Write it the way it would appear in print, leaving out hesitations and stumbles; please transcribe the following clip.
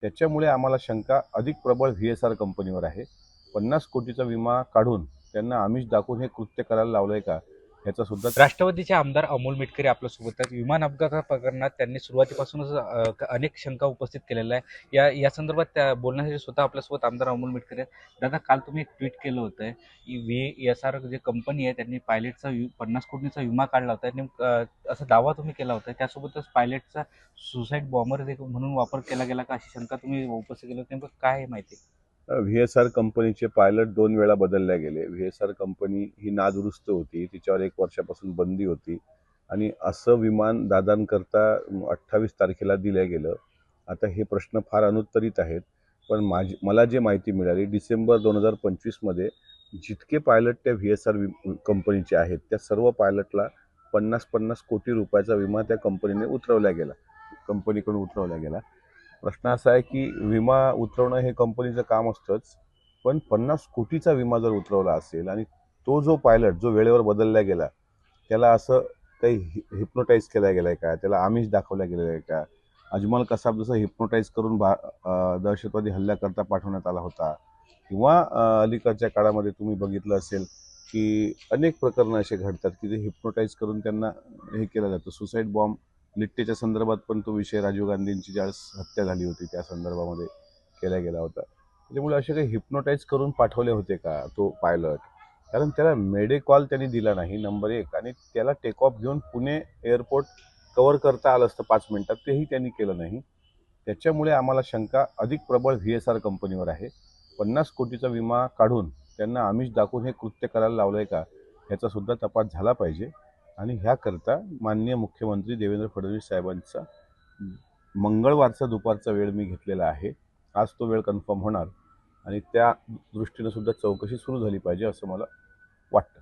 त्याच्यामुळे आम्हाला शंका अधिक प्रबळ VSR कंपनीवर आहे. 50 कोटीचा विमा काढून त्यांना आमिष दाखवून हे कृत्य करायला लावलंय का, ह्याचा सुद्धा राष्ट्रवादीचे आमदार अमोल मिटकरी आपल्यासोबत आहेत. विमान अपघाता प्रकरणात त्यांनी सुरुवातीपासूनच अनेक शंका उपस्थित केलेल्या आहे. या संदर्भात त्या बोलण्यासाठी स्वतः आपल्यासोबत आमदार अमोल मिटकरी आहेत. दादा, काल तुम्ही एक ट्विट केलं होतं की VSR जे कंपनी आहे त्यांनी पायलटचा 50 कोटीचा विमा काढला होता. नेमकं असा दावा तुम्ही केला होता. त्यासोबतच पायलटचा सुसाईड बॉम्बर म्हणून वापर केला गेला का, अशी शंका तुम्ही उपस्थित केली होती. नेमकं काय आहे माहिती? VSR कंपनीचे पायलट 2 वेळा बदलल्या गेले. VSR कंपनी ही नादुरुस्त होती, तिच्यावर 1 वर्षापासून बंदी होती आणि असं विमान दादांकरता 28 तारखेला दिलं गेलं. आता हे प्रश्न फार अनुत्तरित आहेत, पण मला जे माहिती मिळाली, डिसेंबर 2025 जितके पायलट त्या VSR कंपनीचे आहेत, त्या सर्व पायलटला 50-50 कोटी रुपयाचा विमा त्या कंपनीकडून उतरवला गेला. प्रश्न असा आहे की विमा उतरवणं हे कंपनीचं काम असतंच, पण 50 कोटीचा विमा जर उतरवला असेल आणि तो जो पायलट जो वेळेवर बदलला गेला, त्याला असं काही हिप्नोटाईज केला गेलाय का, त्याला आमिष दाखवला गेलेला आहे का, अजमल कसाब जसं हिप्नोटाईज करून दहशतवादी हल्ल्याकरता पाठवण्यात आला होता, किंवा अलीकडच्या काळामध्ये तुम्ही बघितलं असेल की अनेक प्रकरणं असे घडतात की जे हिप्नोटाईज करून त्यांना हे केलं जातं. सुसाईड बॉम्ब लिट्टेच्या संदर्भात पण तो विषय राजीव गांधींची ज्यावेळेस हत्या झाली होती त्या संदर्भामध्ये केला गेला होता. त्याच्यामुळे असे काही हिप्नोटाईज करून पाठवले होते का तो पायलट? कारण त्याला मेडे कॉल त्यांनी दिला नाही, नंबर 1, आणि त्याला टेक ऑफ घेऊन पुणे एअरपोर्ट कव्हर करता आलं असतं 5 मिनिटात, तेही त्यांनी केलं नाही. त्याच्यामुळे आम्हाला शंका अधिक प्रबळ VSR कंपनीवर आहे. 50 कोटीचा विमा काढून त्यांना आमिष दाखवून हे कृत्य करायला लावलंय का, ह्याचा सुद्धा तपास झाला पाहिजे. आणि ह्याकरता माननीय मुख्यमंत्री देवेंद्र फडणवीस साहेबांचा मंगळवारचा दुपारचा वेळ मी घेतलेला आहे. आज तो वेळ कन्फर्म होणार आणि त्या दृष्टीनं सुद्धा चौकशी सुरू झाली पाहिजे असं मला वाटतं.